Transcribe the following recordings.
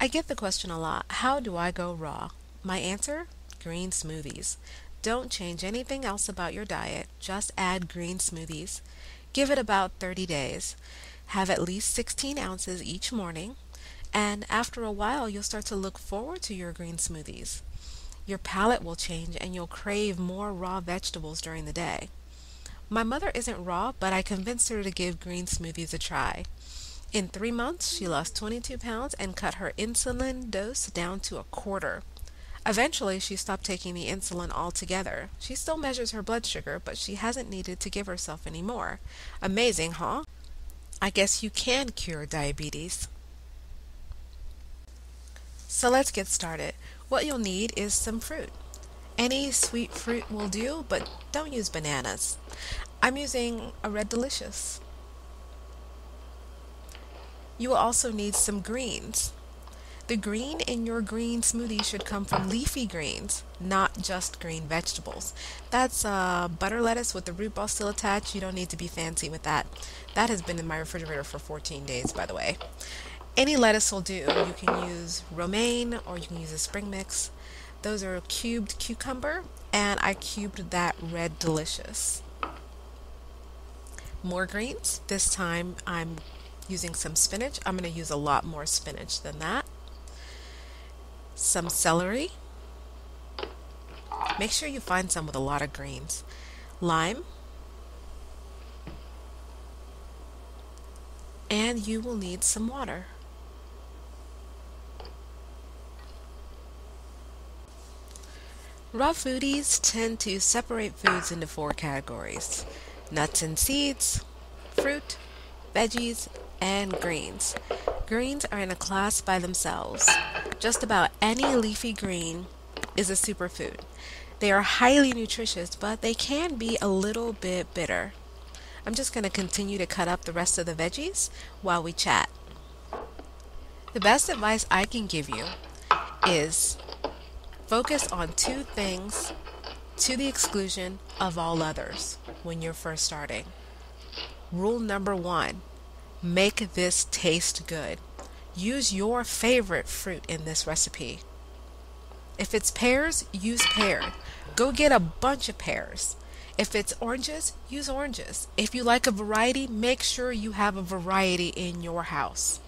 I get the question a lot. How do I go raw? My answer? Green smoothies. Don't change anything else about your diet, just add green smoothies. Give it about 30 days. Have at least 16 ounces each morning, and after a while, you'll start to look forward to your green smoothies. Your palate will change and you'll crave more raw vegetables during the day. My mother isn't raw, but I convinced her to give green smoothies a try. In 3 months, she lost 22 pounds and cut her insulin dose down to a quarter. Eventually, she stopped taking the insulin altogether. She still measures her blood sugar, but she hasn't needed to give herself any more. Amazing, huh? I guess you can cure diabetes. So let's get started. What you'll need is some fruit. Any sweet fruit will do, but don't use bananas. I'm using a Red Delicious. You will also need some greens. The green in your green smoothie should come from leafy greens, not just green vegetables. That's butter lettuce with the root ball still attached. You don't need to be fancy with that. That has been in my refrigerator for 14 days, by the way. Any lettuce will do. You can use romaine or you can use a spring mix. Those are cubed cucumber, and I cubed that Red Delicious. More greens. This time I'm using some spinach. I'm going to use a lot more spinach than that. Some celery. Make sure you find some with a lot of greens. Lime. And you will need some water. Raw foodies tend to separate foods into four categories: nuts and seeds, fruit, veggies, and greens. Greens are in a class by themselves. Just about any leafy green is a superfood. They are highly nutritious, but they can be a little bit bitter. I'm just going to continue to cut up the rest of the veggies while we chat. The best advice I can give you is focus on two things to the exclusion of all others when you're first starting. Rule number one: make this taste good. Use your favorite fruit in this recipe. If it's pears, use pear. Go get a bunch of pears. If it's oranges, use oranges. If you like a variety, make sure you have a variety in your house.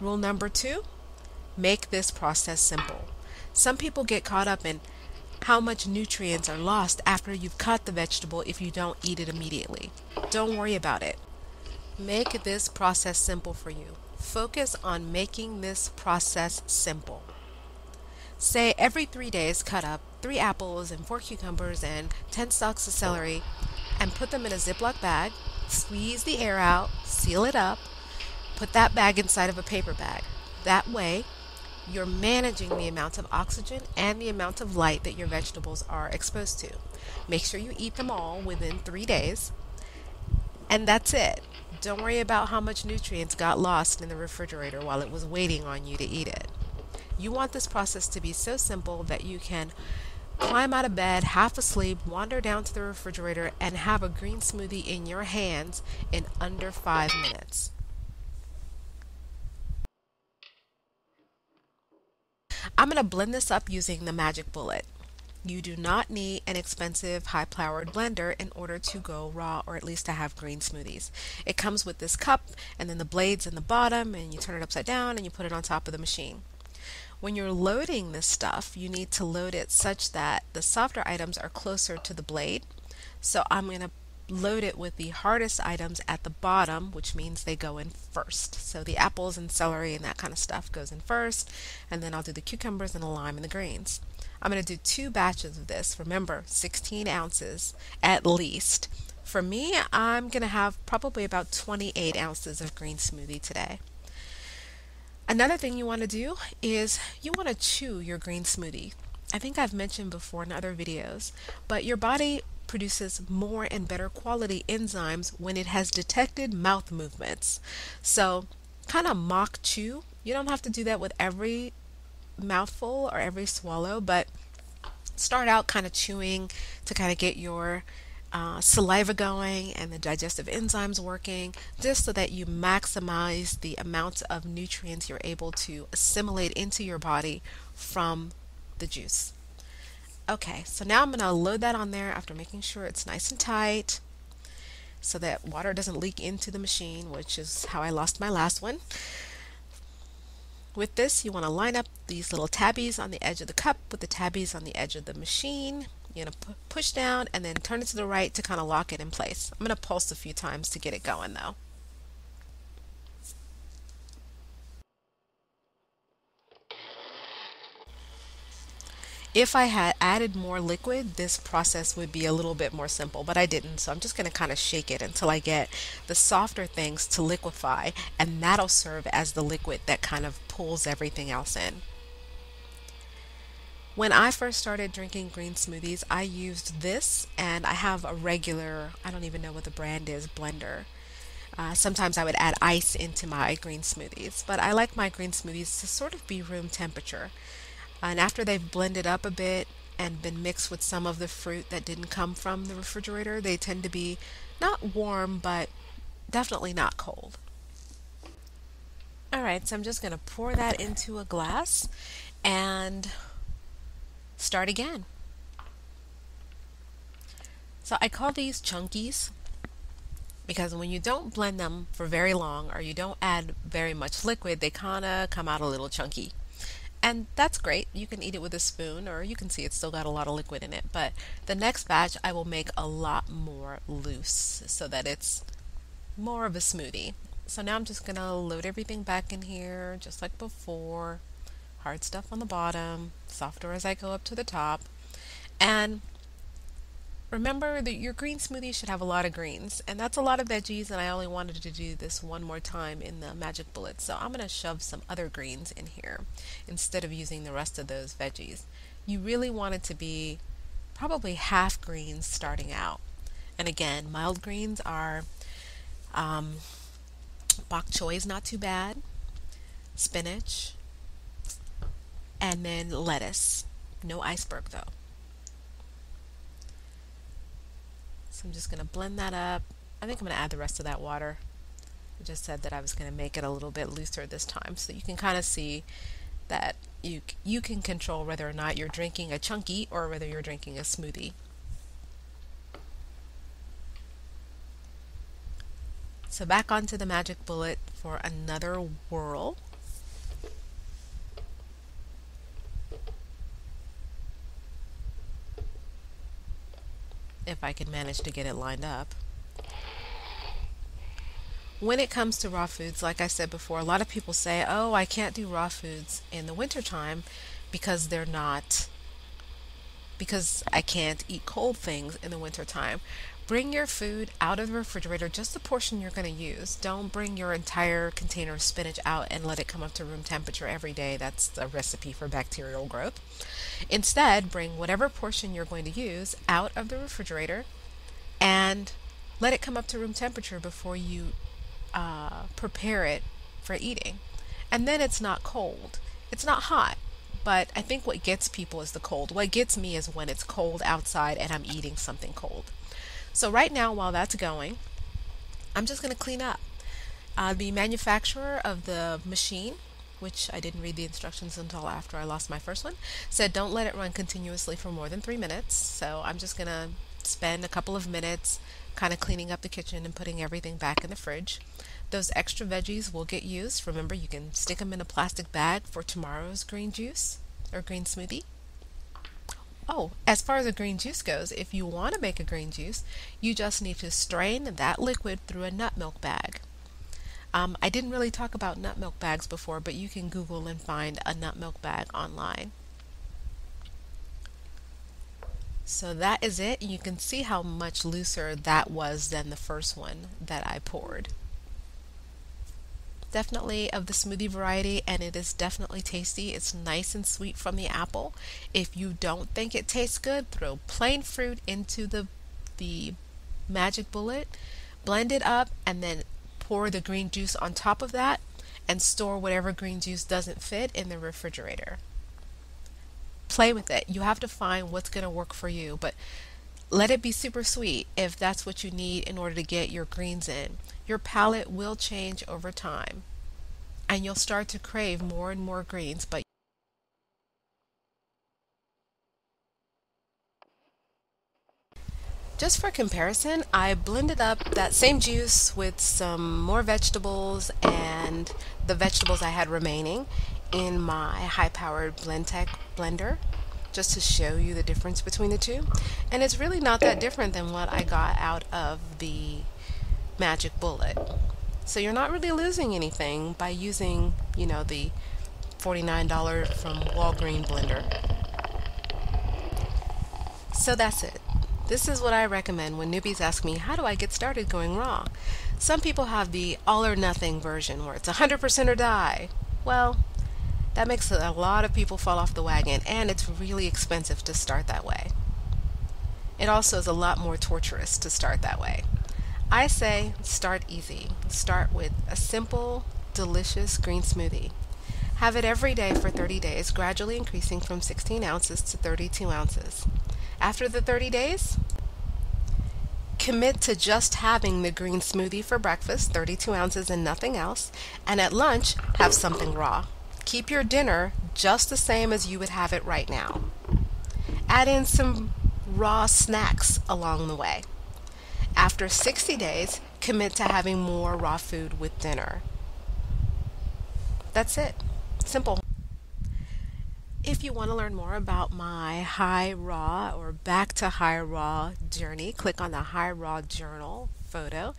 Rule number two: make this process simple. Some people get caught up in how much nutrients are lost after you've cut the vegetable if you don't eat it immediately. Don't worry about it. Make this process simple for you. Focus on making this process simple. Say every 3 days cut up 3 apples and 4 cucumbers and 10 stalks of celery and put them in a Ziploc bag, squeeze the air out, seal it up, put that bag inside of a paper bag. That way, you're managing the amount of oxygen and the amount of light that your vegetables are exposed to. Make sure you eat them all within 3 days, and that's it. Don't worry about how much nutrients got lost in the refrigerator while it was waiting on you to eat it. You want this process to be so simple that you can climb out of bed half asleep, wander down to the refrigerator, and have a green smoothie in your hands in under 5 minutes. I'm going to blend this up using the magic bullet. You do not need an expensive high-powered blender in order to go raw, or at least to have green smoothies. It comes with this cup and then the blades in the bottom, and you turn it upside down and you put it on top of the machine. When you're loading this stuff, you need to load it such that the softer items are closer to the blade. So I'm going to load it with the hardest items at the bottom, which means they go in first. So the apples and celery and that kind of stuff goes in first, and then I'll do the cucumbers and the lime and the greens. I'm going to do 2 batches of this. Remember, 16 ounces at least. For me, I'm going to have probably about 28 ounces of green smoothie today. Another thing you want to do is you want to chew your green smoothie. I think I've mentioned before in other videos, but your body produces more and better quality enzymes when it has detected mouth movements. So kind of mock chew. You don't have to do that with every mouthful or every swallow, but start out kind of chewing to kind of get your saliva going and the digestive enzymes working, just so that you maximize the amounts of nutrients you're able to assimilate into your body from the juice. Okay, so now I'm going to load that on there after making sure it's nice and tight so that water doesn't leak into the machine, which is how I lost my last one. With this, you want to line up these little tabbies on the edge of the cup with the tabbies on the edge of the machine. You're going to push down and then turn it to the right to kind of lock it in place. I'm going to pulse a few times to get it going though. If I had added more liquid, this process would be a little bit more simple, but I didn't. So I'm just going to kind of shake it until I get the softer things to liquefy, and that'll serve as the liquid that kind of pulls everything else in. When I first started drinking green smoothies, I used this, and I have a regular, I don't even know what the brand is, blender. Sometimes I would add ice into my green smoothies, but I like my green smoothies to sort of be room temperature. And after they've blended up a bit and been mixed with some of the fruit that didn't come from the refrigerator, they tend to be not warm, but definitely not cold. All right, so I'm just going to pour that into a glass and start again. So I call these chunkies because when you don't blend them for very long or you don't add very much liquid, they kind of come out a little chunky. And that's great. You can eat it with a spoon or you can see it's still got a lot of liquid in it. But the next batch I will make a lot more loose so that it's more of a smoothie. So now I'm just going to load everything back in here just like before. Hard stuff on the bottom, softer as I go up to the top. And remember that your green smoothie should have a lot of greens, and that's a lot of veggies, and I only wanted to do this one more time in the magic bullet. So I'm going to shove some other greens in here instead of using the rest of those veggies. You really want it to be probably half greens starting out. And again, mild greens are bok choy is not too bad, spinach, and then lettuce. No iceberg though. So I'm just going to blend that up. I think I'm going to add the rest of that water. I just said that I was going to make it a little bit looser this time so you can kind of see that you can control whether or not you're drinking a chunky or whether you're drinking a smoothie. So back onto the magic bullet for another whirl. If I can manage to get it lined up. When it comes to raw foods, like I said before, a lot of people say, oh, I can't do raw foods in the wintertime because because I can't eat cold things in the wintertime. Bring your food out of the refrigerator, just the portion you're going to use. Don't bring your entire container of spinach out and let it come up to room temperature every day. That's a recipe for bacterial growth. Instead, bring whatever portion you're going to use out of the refrigerator and let it come up to room temperature before you prepare it for eating. And then it's not cold. It's not hot. But I think what gets people is the cold. What gets me is when it's cold outside and I'm eating something cold. So right now, while that's going, I'm just going to clean up. The manufacturer of the machine, which I didn't read the instructions until after I lost my first one, said don't let it run continuously for more than 3 minutes. So I'm just going to spend a couple of minutes kind of cleaning up the kitchen and putting everything back in the fridge. Those extra veggies will get used. Remember, you can stick them in a plastic bag for tomorrow's green juice or green smoothie. Oh, as far as a green juice goes, if you want to make a green juice, you just need to strain that liquid through a nut milk bag. I didn't really talk about nut milk bags before, but you can Google and find a nut milk bag online. So that is it. You can see how much looser that was than the first one that I poured. Definitely of the smoothie variety, and it is definitely tasty. It's nice and sweet from the apple. If you don't think it tastes good, throw plain fruit into the magic bullet, blend it up, and then pour the green juice on top of that and store whatever green juice doesn't fit in the refrigerator. Play with it. You have to find what's going to work for you, but Let it be super sweet if that's what you need in order to get your greens in. Your palate will change over time, and you'll start to crave more and more greens. But just for comparison, I blended up that same juice with some more vegetables and the vegetables I had remaining in my high powered Blend Tech blender just to show you the difference between the two. And it's really not that different than what I got out of the Magic Bullet. So you're not really losing anything by using, the $49 from Walgreen blender. So that's it. This is what I recommend when newbies ask me, how do I get started going raw? Some people have the all or nothing version where it's 100% or die. Well, that makes a lot of people fall off the wagon, and it's really expensive to start that way. It also is a lot more torturous to start that way. I say start easy. Start with a simple, delicious green smoothie. Have it every day for 30 days, gradually increasing from 16 ounces to 32 ounces. After the 30 days, commit to just having the green smoothie for breakfast, 32 ounces and nothing else, and at lunch, have something raw. Keep your dinner just the same as you would have it right now. Add in some raw snacks along the way. After 60 days, commit to having more raw food with dinner. That's it. Simple. If you want to learn more about my high raw or back to high raw journey, click on the high raw journal photo.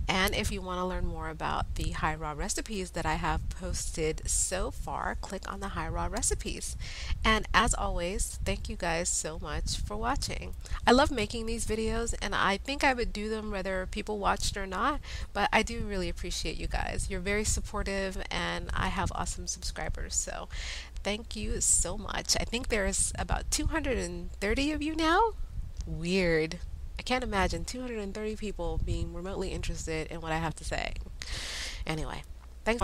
And if you want to learn more about the high raw recipes that I have posted so far, click on the high raw recipes. And as always, thank you guys so much for watching. I love making these videos, and I think I would do them whether people watched or not, but I do really appreciate you guys. You're very supportive, and I have awesome subscribers. So thank you so much. I think there's about 230 of you now. Weird. I can't imagine 230 people being remotely interested in what I have to say. Anyway, thanks.